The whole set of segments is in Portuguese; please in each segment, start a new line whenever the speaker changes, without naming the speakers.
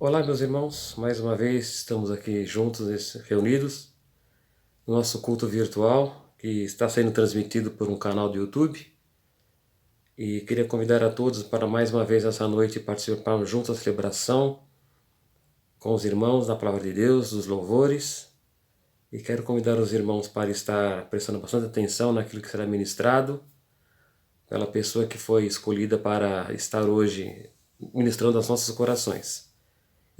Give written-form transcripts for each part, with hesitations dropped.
Olá, meus irmãos, mais uma vez estamos aqui juntos, reunidos, no nosso culto virtual, que está sendo transmitido por um canal do YouTube. E queria convidar a todos para mais uma vez essa noite participarmos juntos da celebração com os irmãos da Palavra de Deus, dos louvores. E quero convidar os irmãos para estar prestando bastante atenção naquilo que será ministrado pela pessoa que foi escolhida para estar hoje ministrando aos nossos corações.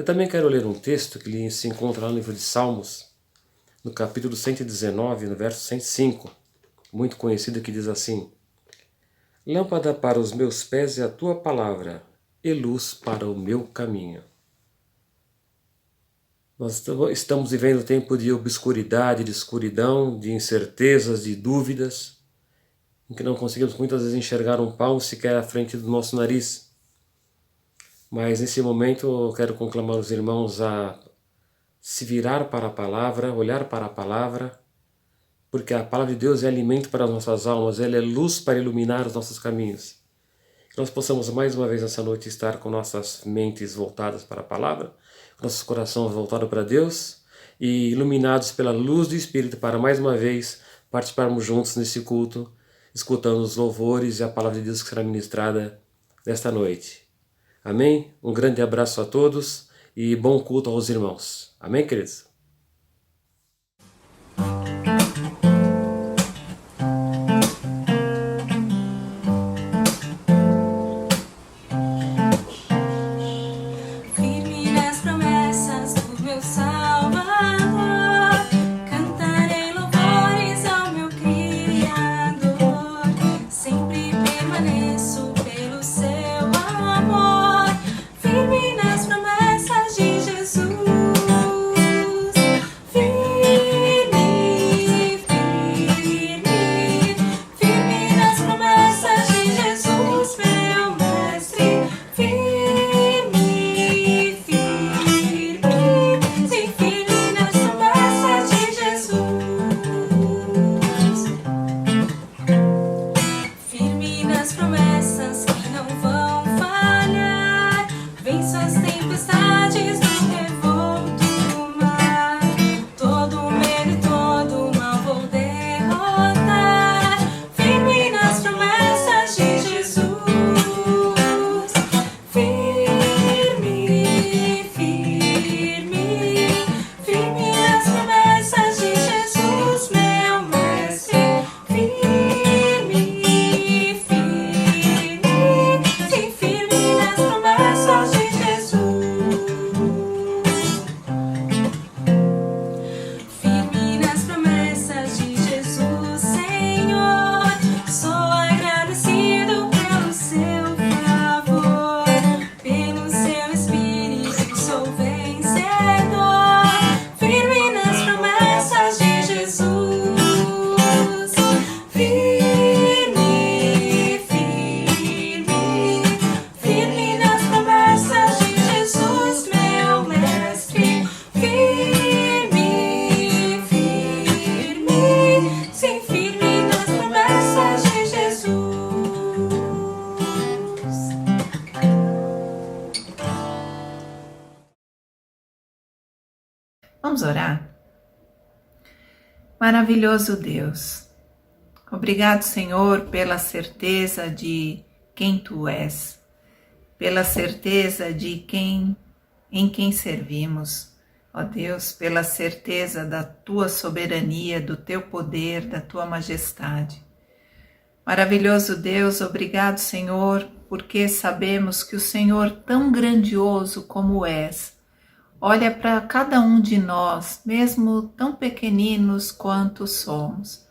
Eu também quero ler um texto que se encontra lá no livro de Salmos, no capítulo 119, no verso 105, muito conhecido, que diz assim: Lâmpada para os meus pés é a tua palavra, e luz para o meu caminho. Nós estamos vivendo um tempo de obscuridade, de escuridão, de incertezas, de dúvidas, em que não conseguimos muitas vezes enxergar um palmo sequer à frente do nosso nariz. Mas nesse momento eu quero conclamar os irmãos a se virar para a palavra, olhar para a palavra, porque a palavra de Deus é alimento para as nossas almas, ela é luz para iluminar os nossos caminhos. Que nós possamos mais uma vez nessa noite estar com nossas mentes voltadas para a palavra, nossos corações voltados para Deus e iluminados pela luz do Espírito para mais uma vez participarmos juntos nesse culto, escutando os louvores e a palavra de Deus que será ministrada nesta noite. Amém? Um grande abraço a todos e bom culto aos irmãos. Amém, queridos?
Vamos orar? Maravilhoso Deus, obrigado, Senhor, pela certeza de quem Tu és, pela certeza de em quem servimos, ó Deus, pela certeza da Tua soberania, do Teu poder, da Tua majestade. Maravilhoso Deus, obrigado, Senhor, porque sabemos que o Senhor, tão grandioso como és, olha para cada um de nós, mesmo tão pequeninos quanto somos,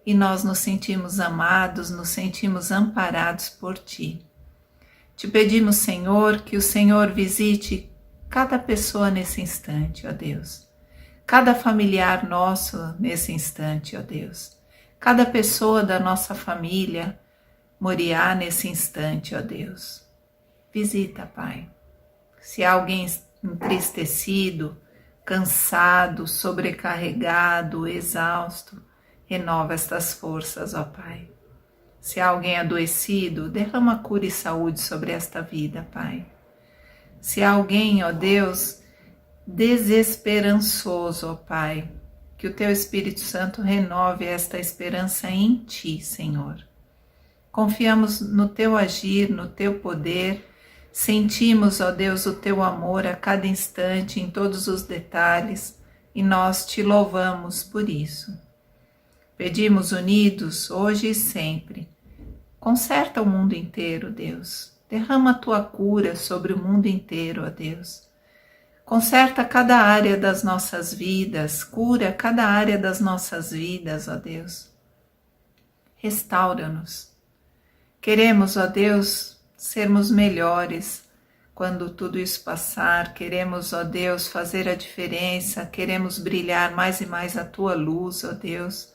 e nós nos sentimos amados, nos sentimos amparados por Ti. Te pedimos, Senhor, que o Senhor visite cada pessoa nesse instante, ó Deus. Cada familiar nosso nesse instante, ó Deus. Cada pessoa da nossa família, Moriá, nesse instante, ó Deus. Visita, Pai. Se há alguém entristecido, cansado, sobrecarregado, exausto, renova estas forças, ó Pai. Se há alguém adoecido, derrama cura e saúde sobre esta vida, Pai. Se há alguém, ó Deus, desesperançoso, ó Pai, que o Teu Espírito Santo renove esta esperança em Ti, Senhor. Confiamos no Teu agir, no Teu poder, sentimos, ó Deus, o Teu amor a cada instante, em todos os detalhes, e nós Te louvamos por isso. Pedimos unidos, hoje e sempre. Conserta o mundo inteiro, Deus. Derrama a Tua cura sobre o mundo inteiro, ó Deus. Conserta cada área das nossas vidas, cura cada área das nossas vidas, ó Deus. Restaura-nos. Queremos, ó Deus, sermos melhores quando tudo isso passar. Queremos, ó Deus, fazer a diferença. Queremos brilhar mais e mais a Tua luz, ó Deus.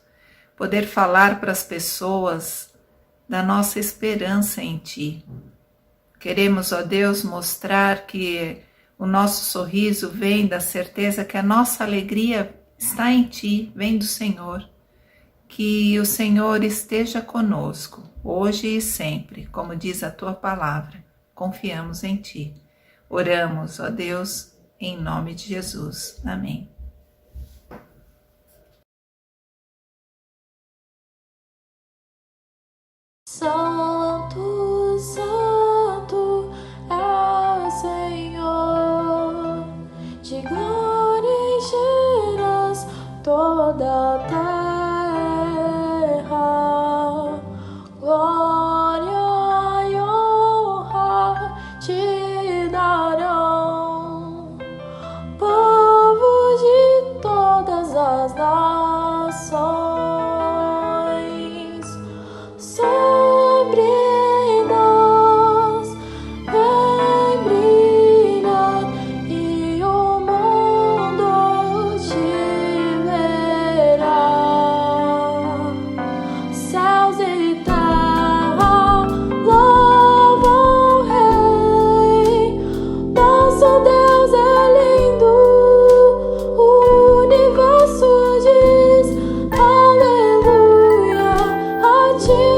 Poder falar para as pessoas da nossa esperança em Ti. Queremos, ó Deus, mostrar que o nosso sorriso vem da certeza que a nossa alegria está em Ti, vem do Senhor. Que o Senhor esteja conosco, hoje e sempre, como diz a Tua palavra. Confiamos em Ti. Oramos, ó Deus, em nome de Jesus. Amém.
Santo, Santo é o Senhor, de glória encherás toda a terra. Glória e honra te darão povos de todas as nações. Sobre nós vem brilhar e o mundo te verá. Céus e terra louvam o Rei. Nosso Deus é lindo. O universo diz aleluia a ti.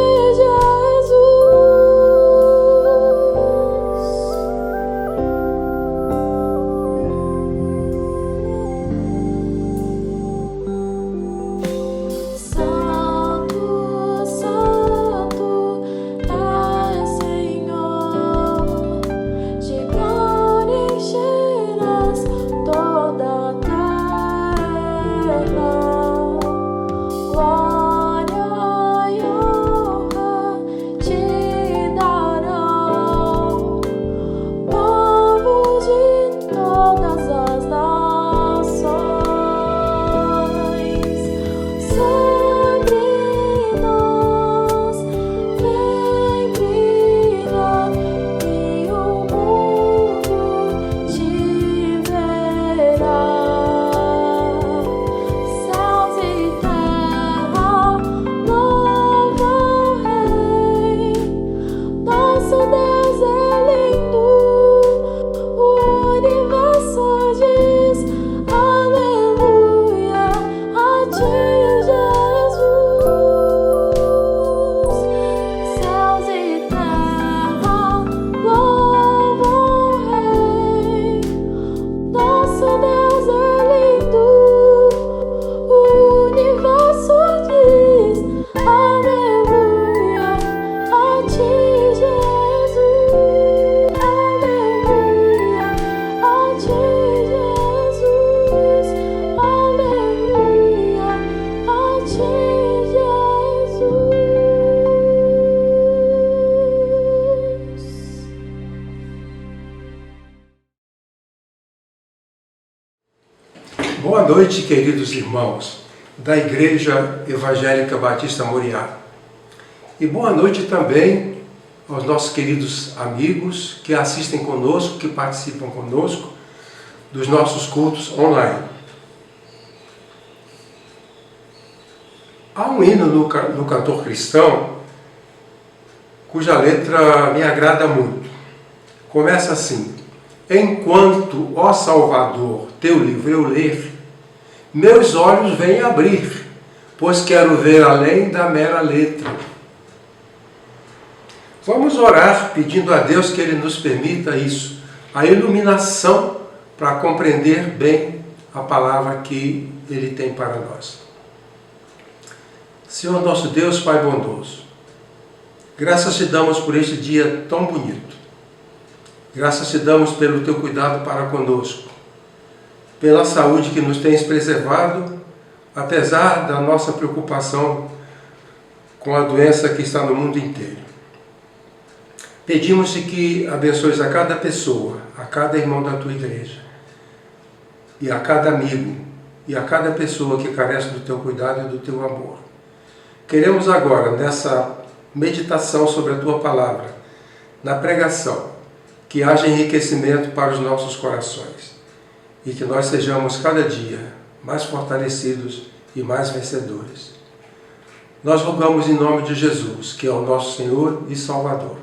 Boa noite, queridos irmãos da Igreja Evangélica Batista Moriá. E boa noite também aos nossos queridos amigos que assistem conosco, que participam conosco dos nossos cultos online. Há um hino no cantor cristão cuja letra me agrada muito. Começa assim: enquanto, ó Salvador, teu livro eu ler, meus olhos vêm abrir, pois quero ver além da mera letra. Vamos orar pedindo a Deus que Ele nos permita isso, a iluminação para compreender bem a palavra que Ele tem para nós. Senhor nosso Deus, Pai bondoso, graças te damos por este dia tão bonito. Graças te damos pelo teu cuidado para conosco, pela saúde que nos tens preservado, apesar da nossa preocupação com a doença que está no mundo inteiro. Pedimos-te que abençoes a cada pessoa, a cada irmão da tua igreja, e a cada amigo, e a cada pessoa que carece do teu cuidado e do teu amor. Queremos agora, nessa meditação sobre a tua palavra, na pregação, que haja enriquecimento para os nossos corações e que nós sejamos cada dia mais fortalecidos e mais vencedores. Nós rogamos em nome de Jesus, que é o nosso Senhor e Salvador.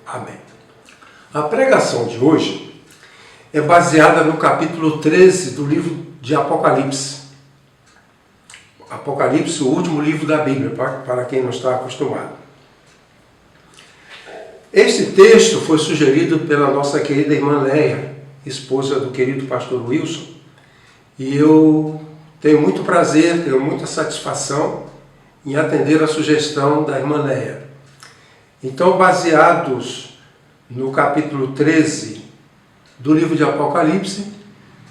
Amém. A pregação de hoje é baseada no capítulo 13 do livro de Apocalipse. Apocalipse, o último livro da Bíblia, para quem não está acostumado. Este texto foi sugerido pela nossa querida irmã Leia, esposa do querido pastor Wilson, e eu tenho muito prazer, tenho muita satisfação em atender a sugestão da irmã Leia. Então, baseados no capítulo 13 do livro de Apocalipse,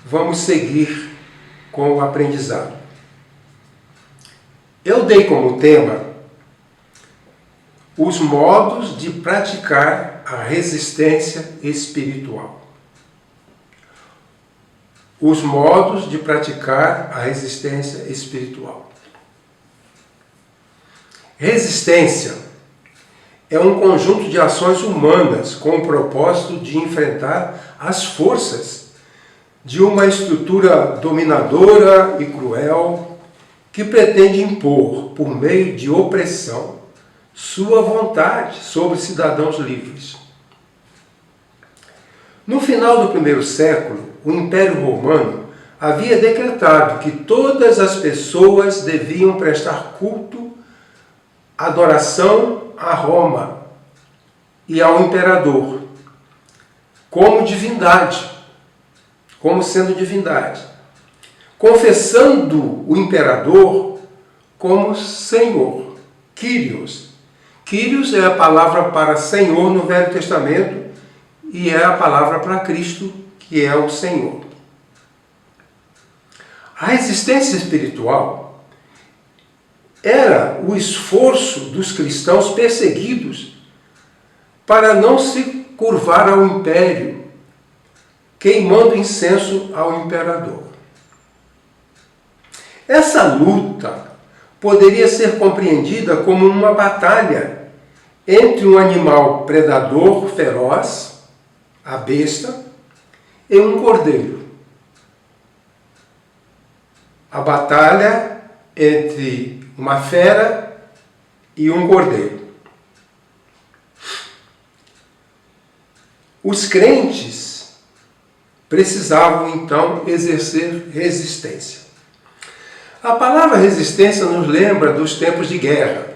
vamos seguir com o aprendizado. Eu dei como tema os modos de praticar a resistência espiritual. Os modos de praticar a resistência espiritual. Resistência é um conjunto de ações humanas com o propósito de enfrentar as forças de uma estrutura dominadora e cruel que pretende impor, por meio de opressão, sua vontade sobre cidadãos livres. No final do primeiro século, o Império Romano havia decretado que todas as pessoas deviam prestar culto, adoração a Roma e ao imperador, como divindade, como sendo divindade, confessando o imperador como Senhor, Kyrios. Kyrios é a palavra para Senhor no Velho Testamento e é a palavra para Cristo, que é o Senhor. A resistência espiritual era o esforço dos cristãos perseguidos para não se curvar ao império, queimando incenso ao imperador. Essa luta poderia ser compreendida como uma batalha entre um animal predador feroz, a besta, e um cordeiro. A batalha entre uma fera e um cordeiro. Os crentes precisavam então exercer resistência. A palavra resistência nos lembra dos tempos de guerra.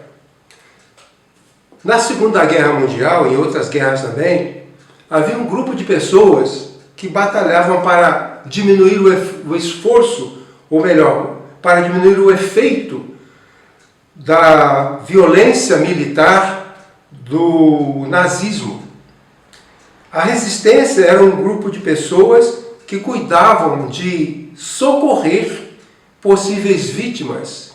Na Segunda Guerra Mundial e em outras guerras também, havia um grupo de pessoas que batalhavam para diminuir o esforço, ou melhor, para diminuir o efeito da violência militar do nazismo. A resistência era um grupo de pessoas que cuidavam de socorrer possíveis vítimas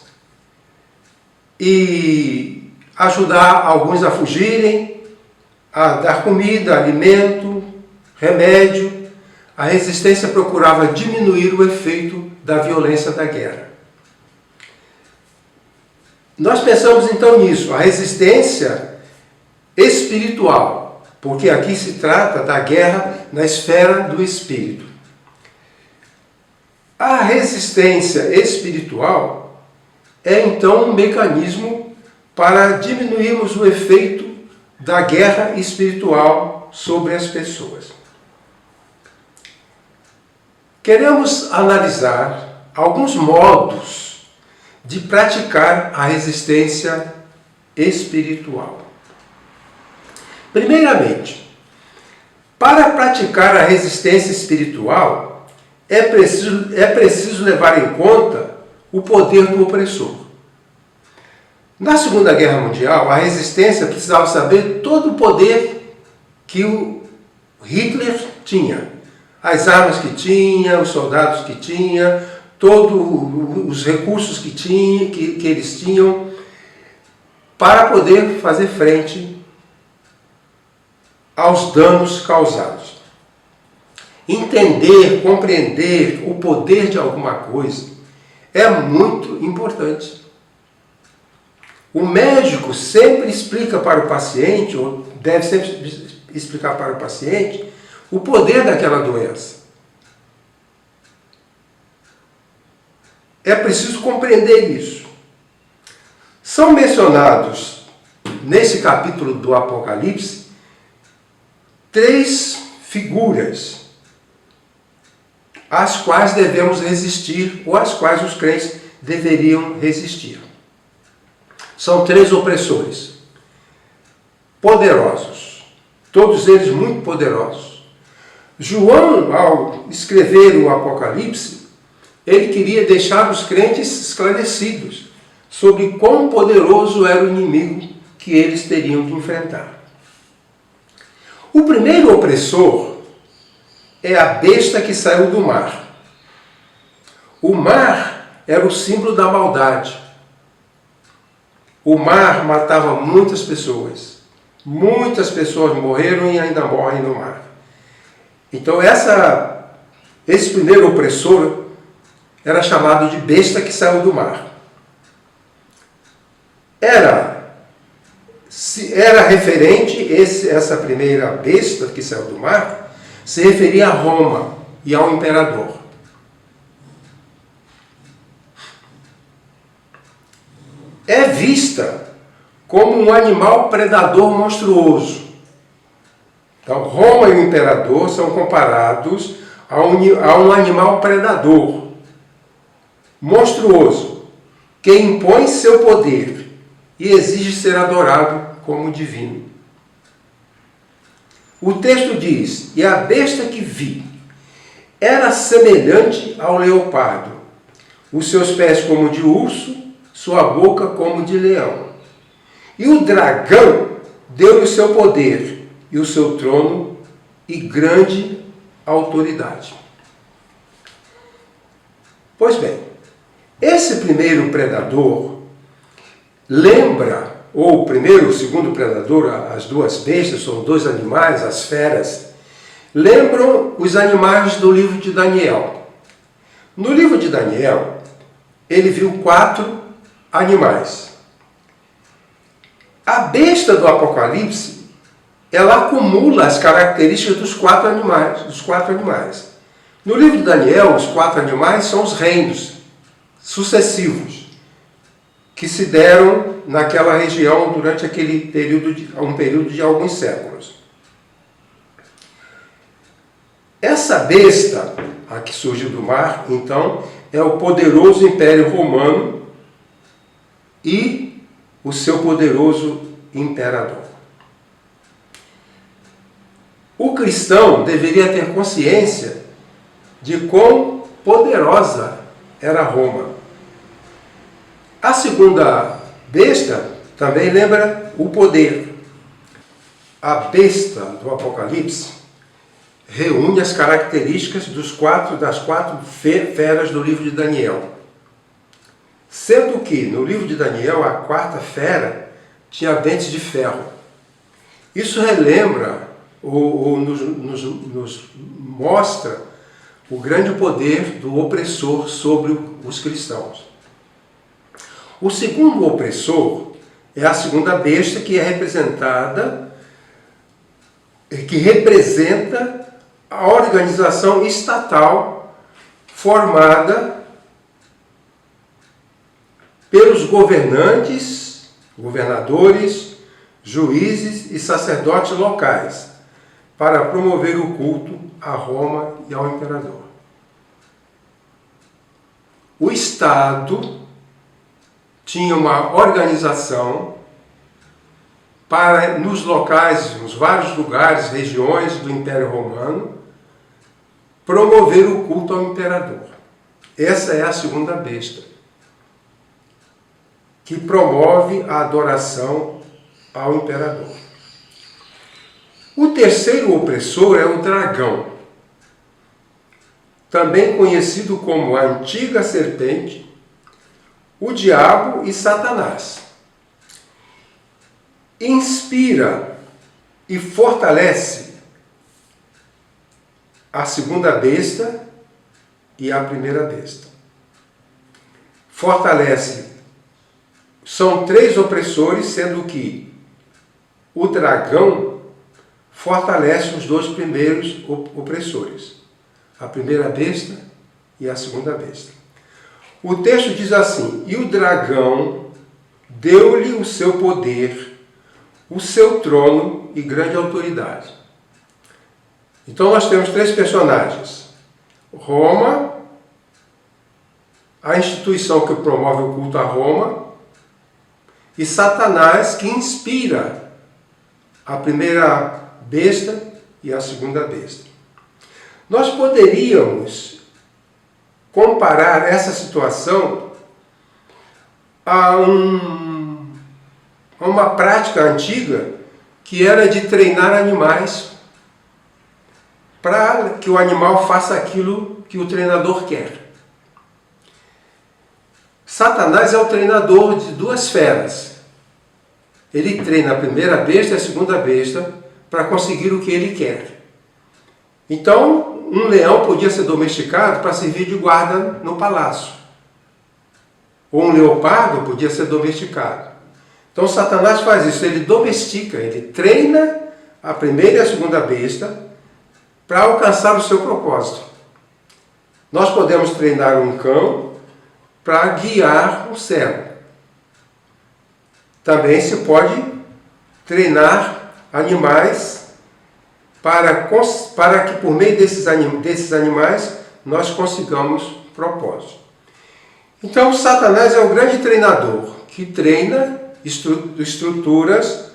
e ajudar alguns a fugirem, a dar comida, alimento, remédio. A resistência procurava diminuir o efeito da violência da guerra. Nós pensamos então nisso, a resistência espiritual, porque aqui se trata da guerra na esfera do espírito. A resistência espiritual é então um mecanismo para diminuirmos o efeito da guerra espiritual sobre as pessoas. Queremos analisar alguns modos de praticar a resistência espiritual. Primeiramente, Para praticar a resistência espiritual, é preciso levar em conta o poder do opressor. Na Segunda Guerra Mundial, a resistência precisava saber todo o poder que o Hitler tinha. As armas que tinha, os soldados que tinha, todos os recursos que eles tinham para poder fazer frente aos danos causados. Entender, compreender o poder de alguma coisa é muito importante. O médico sempre explica para o paciente, ou deve sempre explicar para o paciente, o poder daquela doença. É preciso compreender isso. São mencionados, nesse capítulo do Apocalipse, 3 figuras às quais devemos resistir, ou às quais os crentes deveriam resistir. São 3 opressores, poderosos, todos eles muito poderosos. João, ao escrever o Apocalipse, ele queria deixar os crentes esclarecidos sobre quão poderoso era o inimigo que eles teriam de enfrentar. O primeiro opressor é a besta que saiu do mar. O mar era o símbolo da maldade. O mar matava muitas pessoas. Muitas pessoas morreram e ainda morrem no mar. Então esse primeiro opressor era chamado de besta que saiu do mar. Era referente, essa primeira besta que saiu do mar, se referia a Roma e ao imperador. É vista como um animal predador monstruoso. Então, Roma e o imperador são comparados a um animal predador, monstruoso, que impõe seu poder e exige ser adorado como divino. O texto diz: e a besta que vi era semelhante ao leopardo, os seus pés como de urso, sua boca como de leão. E o dragão deu-lhe o seu poder e o seu trono e grande autoridade. Pois bem, esse primeiro predador lembra, ou o primeiro e o segundo predador, as 2 bestas, são 2 animais, as feras, lembram os animais do livro de Daniel. No livro de Daniel, ele viu 4 animais. A besta do Apocalipse, ela acumula as características dos 4 animais. No livro de Daniel, os 4 animais são os reinos sucessivos que se deram naquela região durante um período de alguns séculos. Essa besta, a que surgiu do mar, então, é o poderoso Império Romano e o seu poderoso imperador. O cristão deveria ter consciência de quão poderosa era Roma. A segunda besta também lembra o poder. A besta do Apocalipse reúne as características das 4 feras do livro de Daniel. Sendo que no livro de Daniel a 4ª fera tinha dentes de ferro. Isso relembra ou nos mostra o grande poder do opressor sobre os cristãos. O segundo opressor é a segunda besta, que representa a organização estatal formada pelos governadores, juízes e sacerdotes locais, para promover o culto a Roma e ao imperador. O Estado tinha uma organização para, nos locais, nos vários lugares, regiões do Império Romano, promover o culto ao imperador. Essa é a segunda besta, que promove a adoração ao imperador. O terceiro opressor é o dragão, também conhecido como a antiga serpente, o diabo e Satanás. Inspira e fortalece a segunda besta e a primeira besta. Fortalece. São três opressores, sendo que o dragão fortalece os dois primeiros opressores. A primeira besta e a segunda besta. O texto diz assim: e o dragão deu-lhe o seu poder, o seu trono e grande autoridade. Então nós temos três personagens. Roma, a instituição que promove o culto a Roma, e Satanás, que inspira a primeira besta e a segunda besta. Nós poderíamos comparar essa situação a uma prática antiga que era de treinar animais para que o animal faça aquilo que o treinador quer. Satanás é o treinador de duas feras. Ele treina a primeira besta e a segunda besta para conseguir o que ele quer. Então, um leão podia ser domesticado para servir de guarda no palácio. Ou um leopardo podia ser domesticado. Então, Satanás faz isso, ele domestica, ele treina a primeira e a segunda besta para alcançar o seu propósito. Nós podemos treinar um cão para guiar um cego. Também se pode treinar animais para que por meio desses animais nós consigamos propósito. Então Satanás é o grande treinador que treina estruturas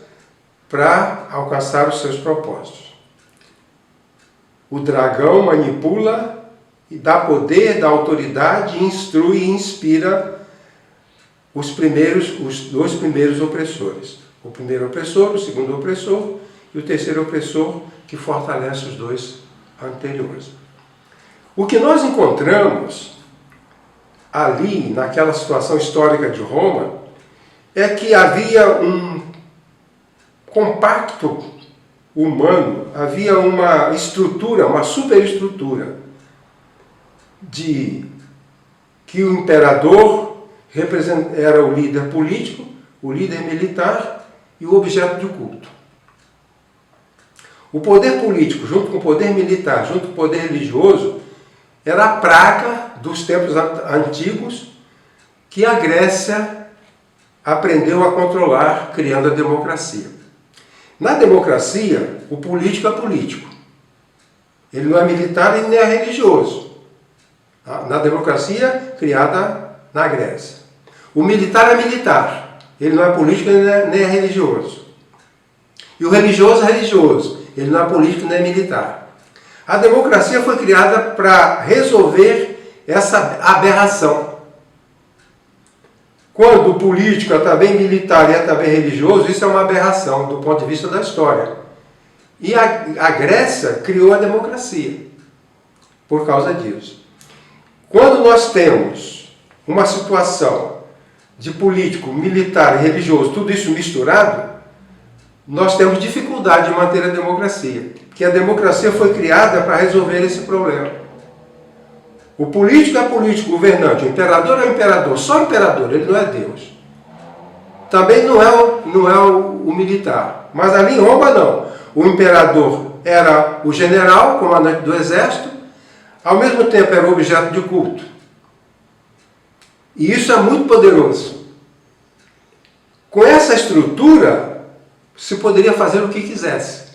para alcançar os seus propósitos. O dragão manipula e dá poder, dá autoridade, instrui e inspira os dois primeiros opressores. O primeiro opressor, o segundo opressor e o terceiro opressor, que fortalece os dois anteriores. O que nós encontramos ali, naquela situação histórica de Roma, é que havia um compacto humano, havia uma estrutura, uma superestrutura, de que o imperador era o líder político, o líder militar e o objeto de culto. O poder político, junto com o poder militar, junto com o poder religioso, era a praga dos tempos antigos que a Grécia aprendeu a controlar, criando a democracia. Na democracia, o político é político. Ele não é militar e nem é religioso. Na democracia criada na Grécia. O militar é militar. Ele não é político nem é religioso. E o religioso é religioso. Ele não é político nem é militar. A democracia foi criada para resolver essa aberração. Quando o político é também militar e é também religioso, isso é uma aberração do ponto de vista da história. E a Grécia criou a democracia por causa disso. Quando nós temos uma situação de político, militar e religioso, tudo isso misturado, nós temos dificuldade de manter a democracia, porque a democracia foi criada para resolver esse problema. O político é político, governante, o imperador é o imperador, só o imperador, ele não é Deus. Também não é o militar, mas ali em Roma não. O imperador era o general, comandante do exército, ao mesmo tempo era objeto de culto. E isso é muito poderoso. Com essa estrutura, se poderia fazer o que quisesse.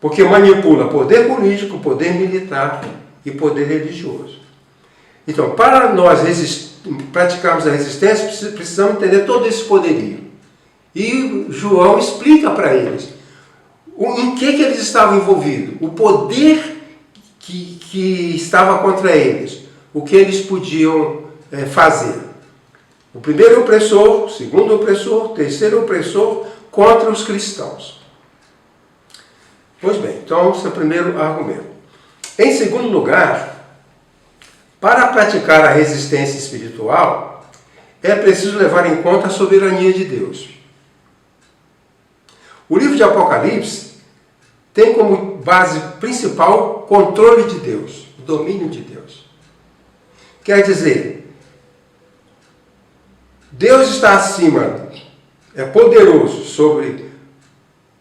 Porque manipula poder político, poder militar e poder religioso. Então, para nós praticarmos a resistência, precisamos entender todo esse poderio. E João explica para eles em que eles estavam envolvidos, o poder que estava contra eles, o que eles podiam fazer. O primeiro opressor, o segundo opressor, o terceiro opressor contra os cristãos. Pois bem, então esse é o primeiro argumento. Em segundo lugar, para praticar a resistência espiritual, é preciso levar em conta a soberania de Deus. O livro de Apocalipse tem como base principal o controle de Deus, o domínio de Deus. Quer dizer, Deus está acima, é poderoso sobre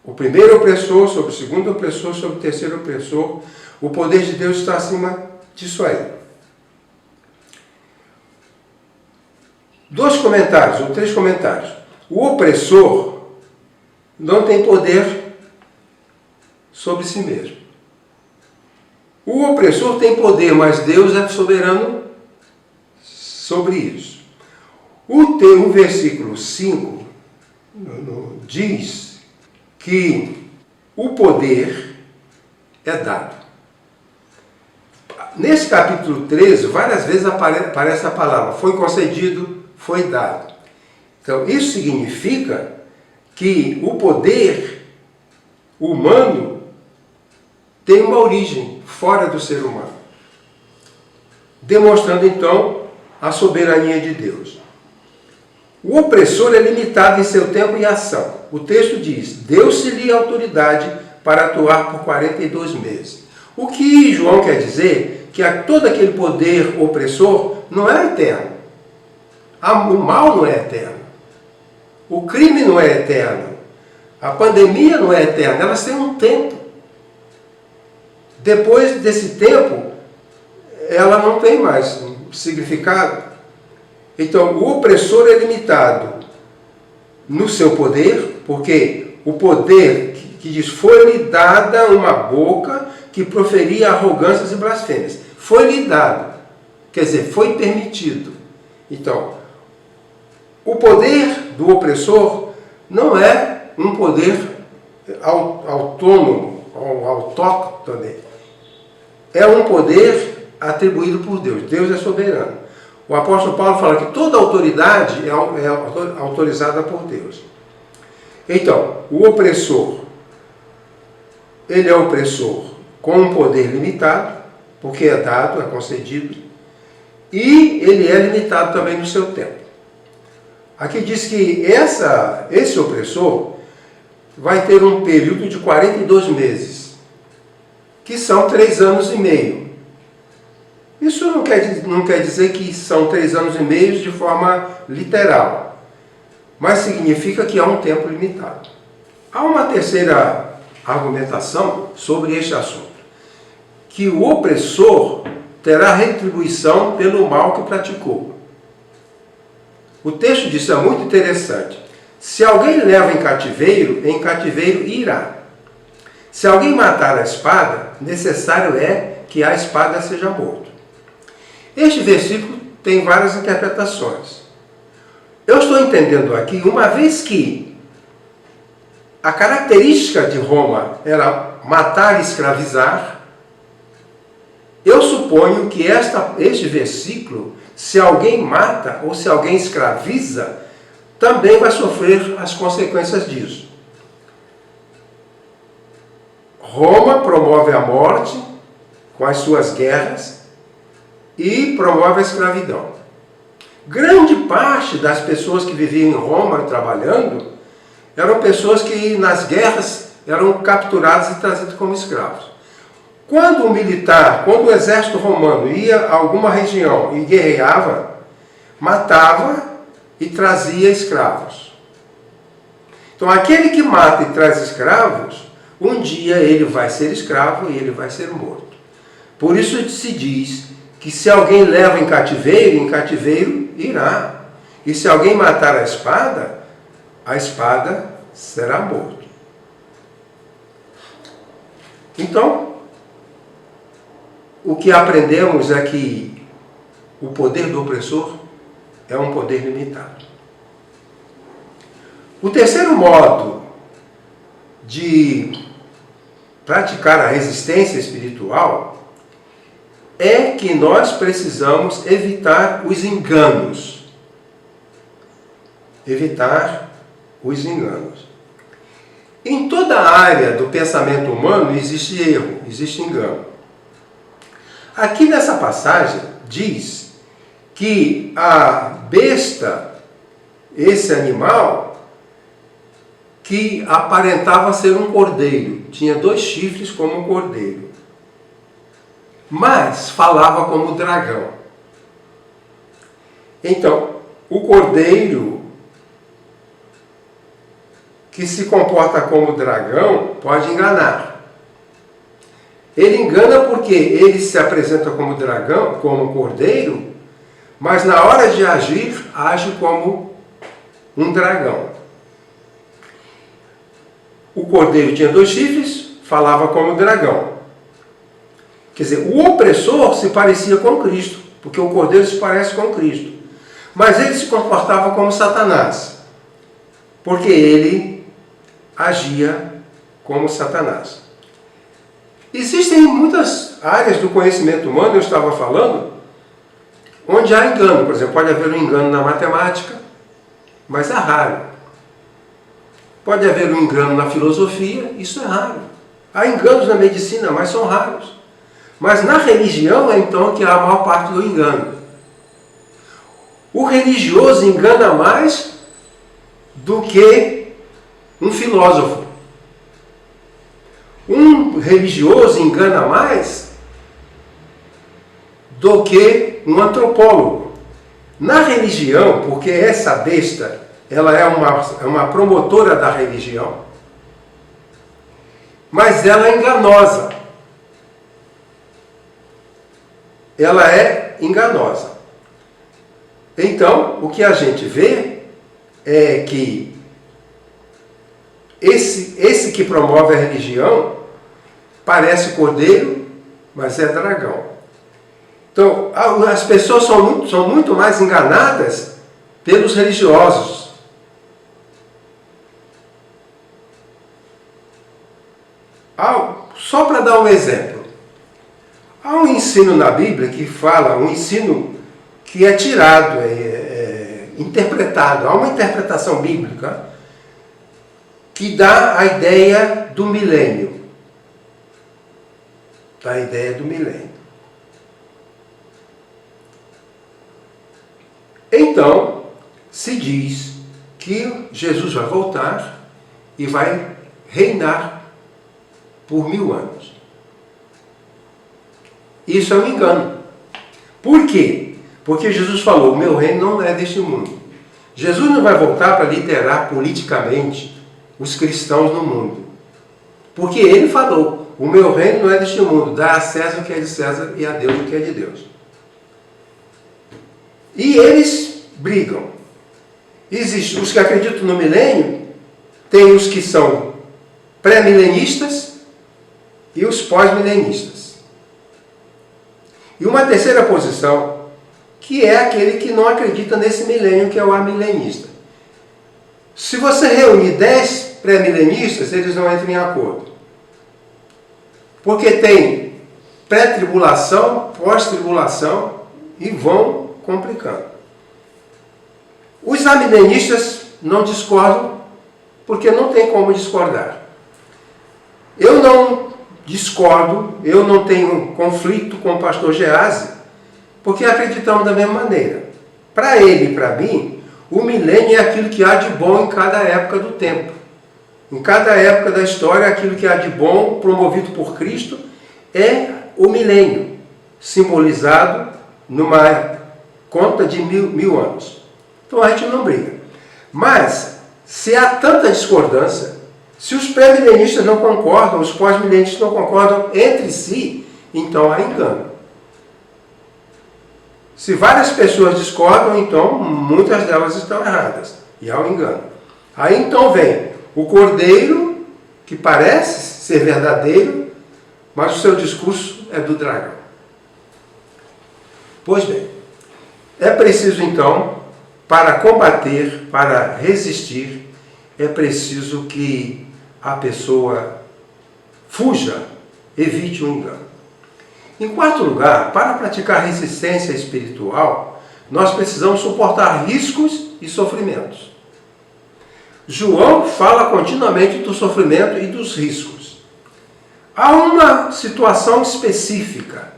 o primeiro opressor, sobre o segundo opressor, sobre o terceiro opressor. O poder de Deus está acima disso aí. 2 comentários, ou 3 comentários. O opressor não tem poder sobre si mesmo. O opressor tem poder, mas Deus é soberano sobre isso. O versículo 5 diz que o poder é dado. Nesse capítulo 13, várias vezes aparece a palavra foi concedido, foi dado. Então, isso significa que o poder humano tem uma origem fora do ser humano, demonstrando então a soberania de Deus. O opressor é limitado em seu tempo e ação. O texto diz, deu-se-lhe autoridade para atuar por 42 meses. O que João quer dizer que todo aquele poder opressor não é eterno. O mal não é eterno. O crime não é eterno. A pandemia não é eterna. Elas têm um tempo. Depois desse tempo, ela não tem mais significado. Então, o opressor é limitado no seu poder, porque o poder que diz, foi-lhe dada uma boca que proferia arrogâncias e blasfêmias. Foi-lhe dado, quer dizer, foi permitido. Então, o poder do opressor não é um poder autônomo, ou autóctone. É um poder atribuído por Deus. Deus é soberano. O apóstolo Paulo fala que toda autoridade é autorizada por Deus. Então, o opressor, ele é opressor com um poder limitado, porque é dado, é concedido, e ele é limitado também no seu tempo. Aqui diz que esse opressor vai ter um período de 42 meses, que são 3 anos e meio. Isso não quer dizer que são 3 anos e meio de forma literal, mas significa que há um tempo limitado. Há uma terceira argumentação sobre este assunto, que o opressor terá retribuição pelo mal que praticou. O texto disso é muito interessante. Se alguém leva em cativeiro irá. Se alguém matar a espada, necessário é que a espada seja morto. Este versículo tem várias interpretações. Eu estou entendendo aqui, uma vez que a característica de Roma era matar e escravizar, eu suponho que este versículo, se alguém mata ou se alguém escraviza, também vai sofrer as consequências disso. Roma promove a morte com as suas guerras e promove a escravidão. Grande parte das pessoas que viviam em Roma trabalhando eram pessoas que nas guerras eram capturadas e trazidas como escravos. Quando o exército romano ia a alguma região e guerreava, matava e trazia escravos. Então aquele que mata e traz escravos, um dia ele vai ser escravo e ele vai ser morto. Por isso se diz que se alguém leva em cativeiro irá. E se alguém matar a espada será morto. Então, o que aprendemos é que o poder do opressor é um poder limitado. O terceiro modo de praticar a resistência espiritual é que nós precisamos evitar os enganos. Evitar os enganos. Em toda a área do pensamento humano existe erro, existe engano. Aqui nessa passagem diz que a besta, esse animal, que aparentava ser um cordeiro, tinha 2 chifres como um cordeiro, mas falava como dragão. Então, o cordeiro que se comporta como dragão pode enganar. Ele engana porque ele se apresenta como dragão, como cordeiro, mas na hora de agir, age como um dragão. O cordeiro tinha 2 chifres, falava como dragão. Quer dizer, o opressor se parecia com Cristo, porque o cordeiro se parece com Cristo. Mas ele se comportava como Satanás, porque ele agia como Satanás. Existem muitas áreas do conhecimento humano, eu estava falando, onde há engano. Por exemplo, pode haver um engano na matemática, mas é raro. Pode haver um engano na filosofia, isso é raro. Há enganos na medicina, mas são raros. Mas na religião é então que há a maior parte do engano. O religioso engana mais do que um filósofo. Um religioso engana mais do que um antropólogo. Na religião, porque essa besta, ela é uma promotora da religião, mas ela é enganosa. Ela é enganosa. Então, o que a gente vê é que esse que promove a religião parece cordeiro, mas é dragão. Então, as pessoas são muito mais enganadas pelos religiosos. Só para dar um exemplo. Há um ensino na Bíblia que fala, um ensino que é tirado, interpretado. Há uma interpretação bíblica que dá a ideia do milênio. Dá a ideia do milênio. Então, se diz que Jesus vai voltar e vai reinar por 1000 anos. Isso é um engano. Por quê? Porque Jesus falou, o meu reino não é deste mundo. Jesus não vai voltar para liderar politicamente os cristãos no mundo. Porque ele falou, o meu reino não é deste mundo, dá a César o que é de César e a Deus o que é de Deus. E eles brigam. Existem os que acreditam no milênio, tem os que são pré-milenistas e os pós-milenistas. E uma terceira posição, que é aquele que não acredita nesse milênio, que é o amilenista. Se você reunir 10 pré-milenistas, eles não entram em acordo. Porque tem pré-tribulação, pós-tribulação e vão complicando. Os amilenistas não discordam, porque não tem como discordar. Eu não discordo, eu não tenho conflito com o pastor Gease, porque acreditamos da mesma maneira. Para ele e para mim, o milênio é aquilo que há de bom em cada época do tempo. Em cada época da história, aquilo que há de bom, promovido por Cristo, é o milênio, simbolizado numa conta de 1000 anos. Então a gente não briga. Mas, se há tanta discordância, se os pré-milenistas não concordam, os pós-milenistas não concordam entre si, então há engano. Se várias pessoas discordam, então muitas delas estão erradas. E há um engano. Aí então vem o cordeiro, que parece ser verdadeiro, mas o seu discurso é do dragão. Pois bem, é preciso então, para combater, para resistir, é preciso que a pessoa fuja, evite o engano. Em quarto lugar, para praticar resistência espiritual, nós precisamos suportar riscos e sofrimentos. João fala continuamente do sofrimento e dos riscos. Há uma situação específica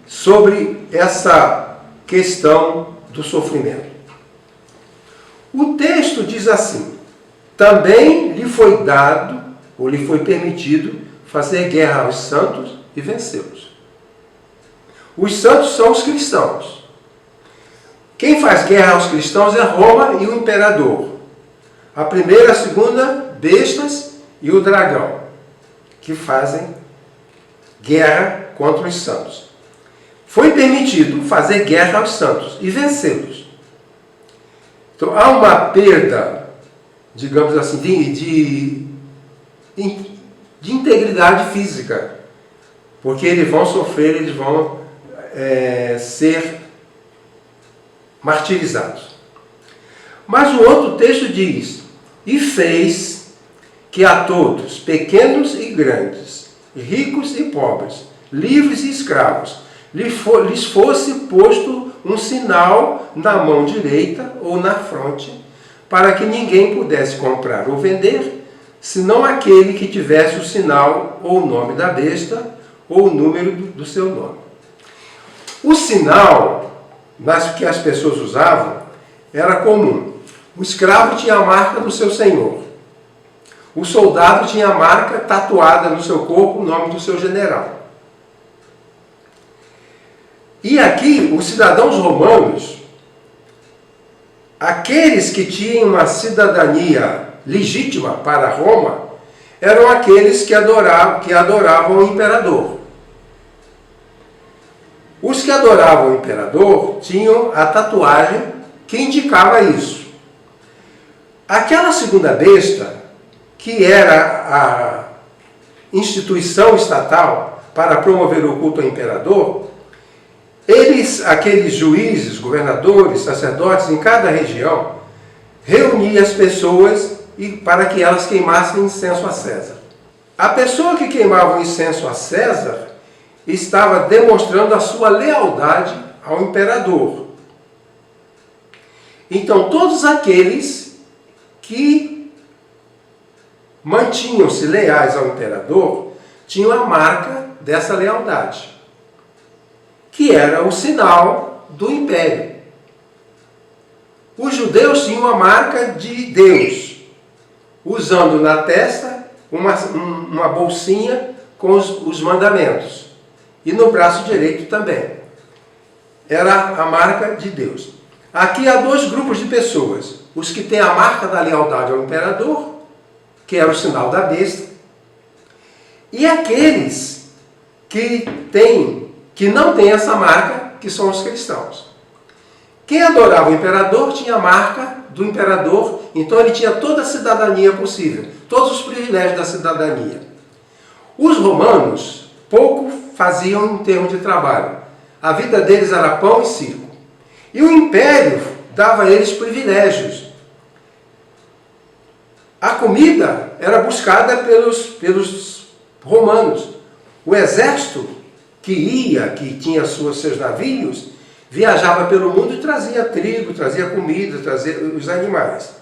sobre essa questão do sofrimento. O texto diz assim: também lhe foi dado, ou lhe foi permitido, fazer guerra aos santos e vencê-los. Os santos são os cristãos. Quem faz guerra aos cristãos é Roma e o imperador. A primeira, a segunda, bestas e o dragão, que fazem guerra contra os santos. Foi permitido fazer guerra aos santos e vencê-los. Então há uma perda, digamos assim, de integridade física, porque eles vão sofrer, eles vão ser martirizados. Mas o outro texto diz: e fez que a todos, pequenos e grandes, ricos e pobres, livres e escravos, lhes fosse posto um sinal na mão direita ou na fronte, para que ninguém pudesse comprar ou vender, senão aquele que tivesse o sinal ou o nome da besta ou o número do seu nome. O sinal que as pessoas usavam era comum. O escravo tinha a marca do seu senhor. O soldado tinha a marca tatuada no seu corpo, o nome do seu general. E aqui, os cidadãos romanos, aqueles que tinham uma cidadania legítima para Roma, eram aqueles que adoravam o imperador. Os que adoravam o imperador tinham a tatuagem que indicava isso. Aquela segunda besta, que era a instituição estatal para promover o culto ao imperador, aqueles juízes, governadores, sacerdotes em cada região, reuniam as pessoas para que elas queimassem incenso a César. A pessoa que queimava o incenso a César estava demonstrando a sua lealdade ao imperador. Então, todos aqueles que mantinham-se leais ao imperador tinham a marca dessa lealdade, que era o sinal do império. Os judeus tinham a marca de Deus, usando na testa uma bolsinha com os mandamentos. E no braço direito também. Era a marca de Deus. Aqui há dois grupos de pessoas. Os que têm a marca da lealdade ao imperador, que era o sinal da besta, e aqueles que não têm essa marca, que são os cristãos. Quem adorava o imperador tinha a marca do imperador, então ele tinha toda a cidadania possível, todos os privilégios da cidadania. Os romanos pouco faziam em termos de trabalho. A vida deles era pão e circo. E o império dava a eles privilégios. A comida era buscada pelos romanos. O exército que tinha seus navios, viajava pelo mundo e trazia trigo, trazia comida, trazia os animais.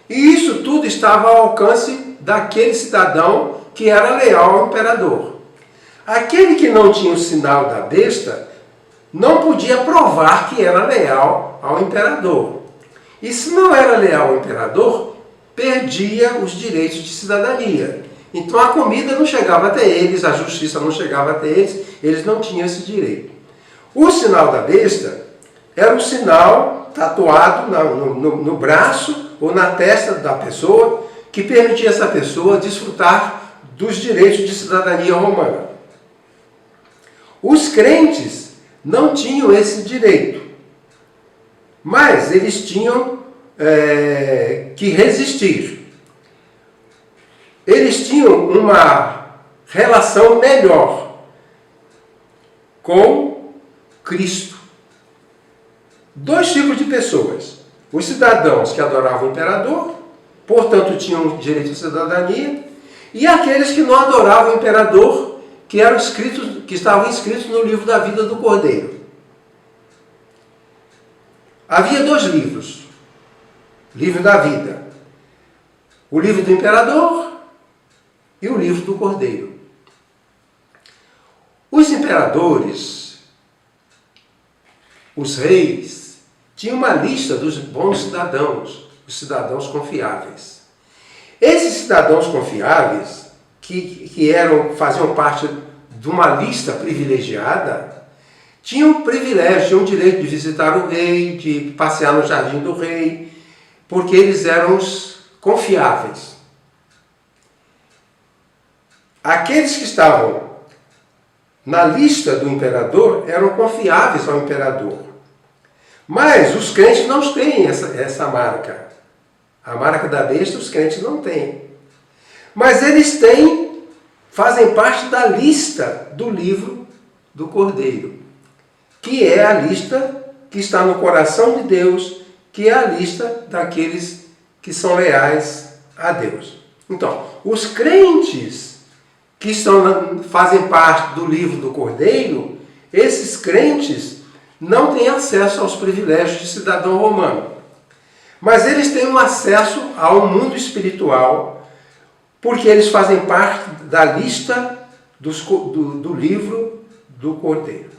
E isso tudo estava ao alcance daquele cidadão que era leal ao imperador. Aquele que não tinha o sinal da besta não podia provar que era leal ao imperador. E se não era leal ao imperador, perdia os direitos de cidadania. Então a comida não chegava até eles, a justiça não chegava até eles não tinham esse direito. O sinal da besta era um sinal tatuado no braço ou na testa da pessoa, que permitia a essa pessoa desfrutar dos direitos de cidadania romana. Os crentes não tinham esse direito, mas eles tinham que resistir. Eles tinham uma relação melhor com Cristo. Dois tipos de pessoas. os cidadãos que adoravam o imperador, portanto tinham direito à cidadania, e aqueles que não adoravam o imperador, que estavam inscritos no livro da vida do Cordeiro. Havia 2 livros. Livro da vida. O livro do imperador e o livro do Cordeiro. Os imperadores, os reis, tinham uma lista dos bons cidadãos, os cidadãos confiáveis. Esses cidadãos confiáveis, faziam parte de uma lista privilegiada, tinham privilégio, tinham o direito de visitar o rei, de passear no jardim do rei, porque eles eram os confiáveis. Aqueles que estavam na lista do imperador eram confiáveis ao imperador. Mas os crentes não têm essa marca. A marca da besta os crentes não têm. Mas eles fazem parte da lista do livro do Cordeiro, que é a lista que está no coração de Deus, que é a lista daqueles que são leais a Deus. Então, os crentes que fazem parte do livro do Cordeiro, esses crentes não têm acesso aos privilégios de cidadão romano. Mas eles têm um acesso ao mundo espiritual, porque eles fazem parte da lista do livro do Cordeiro.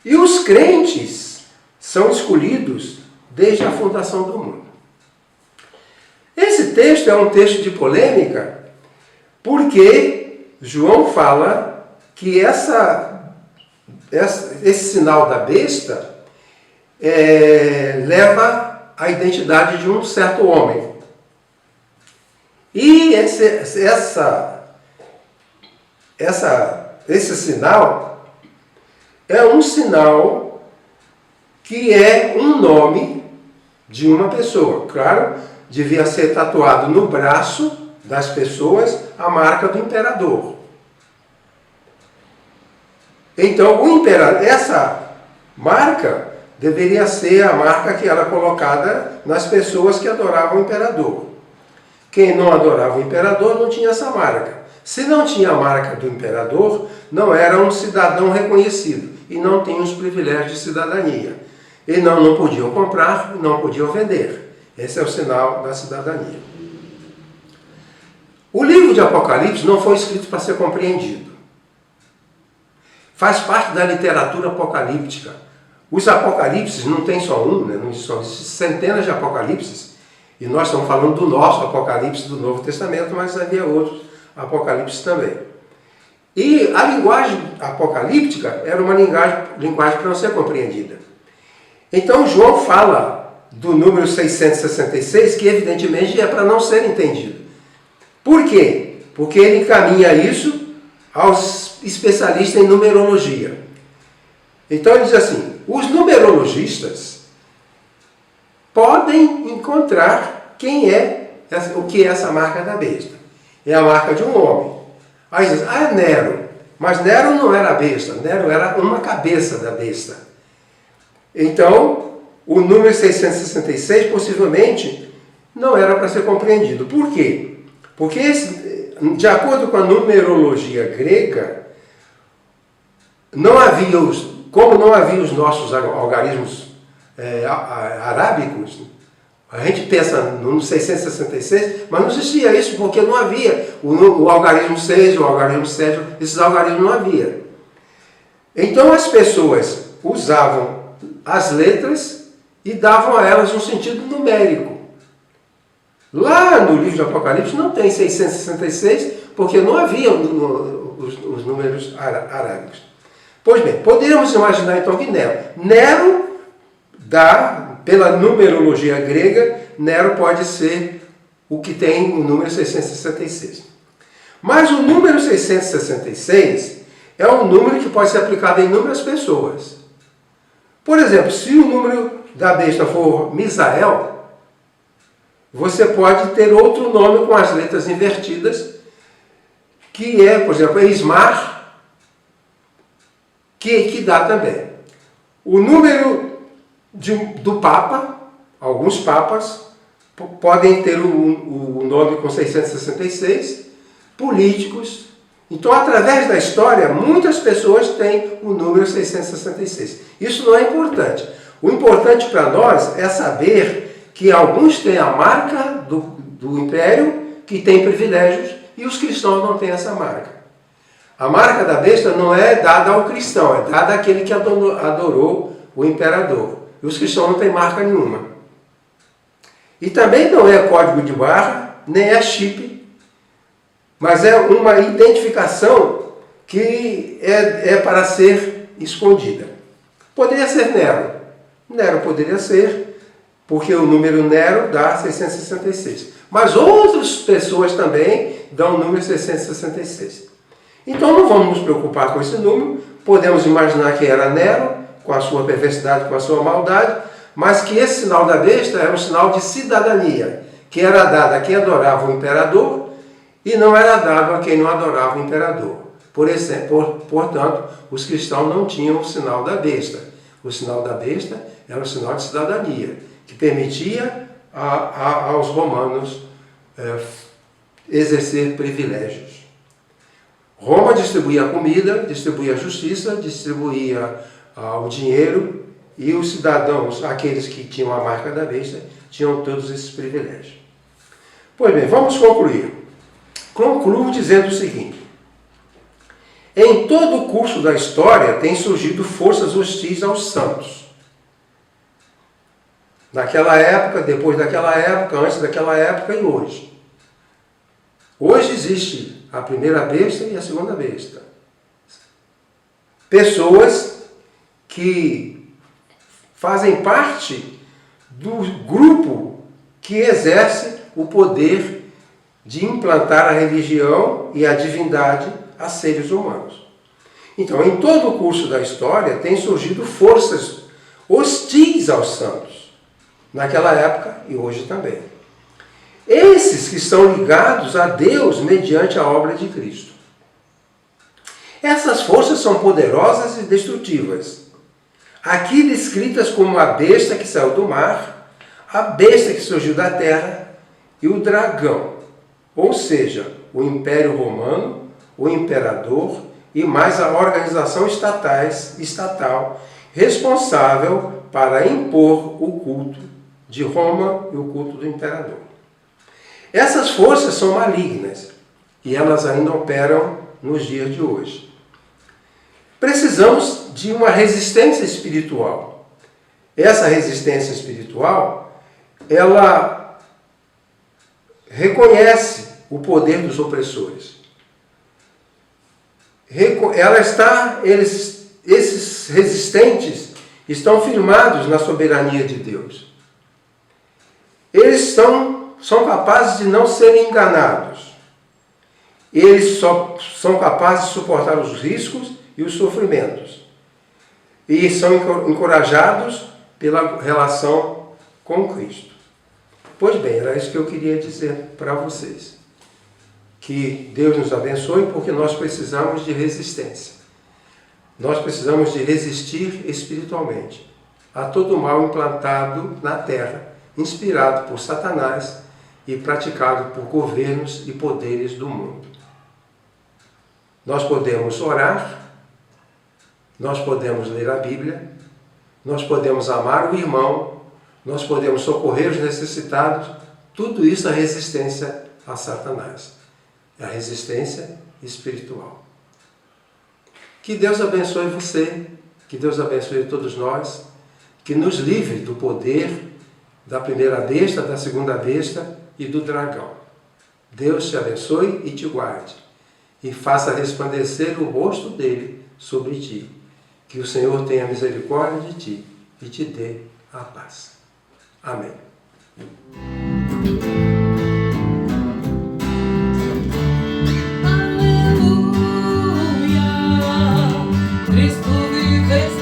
E os crentes são escolhidos desde a fundação do mundo. Esse texto é um texto de polêmica, porque João fala que esse sinal da besta leva à identidade de um certo homem. E esse sinal é um sinal que é um nome de uma pessoa. Claro, devia ser tatuado no braço das pessoas a marca do imperador. Então, essa marca deveria ser a marca que era colocada nas pessoas que adoravam o imperador. Quem não adorava o imperador não tinha essa marca. Se não tinha a marca do imperador, não era um cidadão reconhecido e não tinha os privilégios de cidadania. E não podiam comprar, não podiam vender. Esse é o sinal da cidadania. O livro de Apocalipse não foi escrito para ser compreendido. Faz parte da literatura apocalíptica. Os apocalipses não tem só um, né? São centenas de apocalipses. E nós estamos falando do nosso apocalipse do Novo Testamento, mas havia outros apocalipses também. E a linguagem apocalíptica era uma linguagem para não ser compreendida. Então João fala do número 666, que evidentemente é para não ser entendido. Por quê? Porque ele encaminha isso aos especialistas em numerologia. Então ele diz assim, os numerologistas podem encontrar o que é essa marca da besta. É a marca de um homem. Aí diz, é Nero. Mas Nero não era a besta, Nero era uma cabeça da besta. Então, o número 666 possivelmente não era para ser compreendido. Por quê? Porque, de acordo com a numerologia grega, como não havia os nossos algarismos arábicos, a gente pensa no 666, mas não existia isso porque não havia o algarismo 6, o algarismo 7, esses algarismos não havia. Então as pessoas usavam as letras e davam a elas um sentido numérico. Lá no livro de Apocalipse não tem 666 porque não havia os números arábicos. Pois bem, poderíamos imaginar então que Nero pela numerologia grega, Nero pode ser o que tem o número 666. Mas o número 666 é um número que pode ser aplicado em inúmeras pessoas. Por exemplo, se o número da besta for Misael, você pode ter outro nome com as letras invertidas, que é, por exemplo, Ismar, que dá também. O número do Papa Alguns papas podem ter o nome com 666, políticos. Então, através da história, muitas pessoas têm o número 666. Isso não é importante. O importante para nós é saber que alguns têm a marca do império, que tem privilégios, e os cristãos não têm essa marca. A marca da besta não é dada ao cristão, é dada àquele que adorou o imperador. E os cristãos não têm marca nenhuma. E também não é código de barra, nem é chip, mas é uma identificação que é para ser escondida. Poderia ser Nero. Nero poderia ser, porque o número Nero dá 666. Mas outras pessoas também dão o número 666. Então não vamos nos preocupar com esse número. Podemos imaginar que era Nero, com a sua perversidade, com a sua maldade, mas que esse sinal da besta era um sinal de cidadania, que era dado a quem adorava o imperador e não era dado a quem não adorava o imperador. Portanto, os cristãos não tinham o sinal da besta. O sinal da besta era um sinal de cidadania, que permitia aos romanos exercer privilégios. Roma distribuía a comida, distribuía a justiça, distribuía o dinheiro, e os cidadãos, aqueles que tinham a marca da besta, tinham todos esses privilégios. Pois bem, vamos concluir. Concluo dizendo o seguinte: em todo o curso da história têm surgido forças hostis aos santos. Naquela época, depois daquela época, antes daquela época e hoje. Hoje existe a primeira besta e a segunda besta. Pessoas que fazem parte do grupo que exerce o poder de implantar a religião e a divindade a seres humanos. Então, em todo o curso da história, tem surgido forças hostis aos santos, naquela época e hoje também. Esses que estão ligados a Deus mediante a obra de Cristo. Essas forças são poderosas e destrutivas. Aqui descritas como a besta que saiu do mar, a besta que surgiu da terra e o dragão, ou seja, o Império Romano, o imperador e mais a organização estatal responsável para impor o culto de Roma e o culto do imperador. Essas forças são malignas e elas ainda operam nos dias de hoje. Precisamos de uma resistência espiritual. Essa resistência espiritual, ela reconhece o poder dos opressores. Esses resistentes estão firmados na soberania de Deus. Eles são capazes de não serem enganados. Eles só são capazes de suportar os riscos e os sofrimentos. E são encorajados pela relação com Cristo. Pois bem, era isso que eu queria dizer para vocês. Que Deus nos abençoe, porque nós precisamos de resistência. Nós precisamos de resistir espiritualmente a todo o mal implantado na terra, inspirado por Satanás e praticado por governos e poderes do mundo. Nós podemos orar, nós podemos ler a Bíblia, nós podemos amar o irmão, nós podemos socorrer os necessitados. Tudo isso é resistência a Satanás. É a resistência espiritual. Que Deus abençoe você, que Deus abençoe todos nós, que nos livre do poder da primeira besta, da segunda besta e do dragão. Deus te abençoe e te guarde, e faça resplandecer o rosto dele sobre ti. Que o Senhor tenha misericórdia de ti e te dê a paz. Amém.
Aleluia, Cristo vive.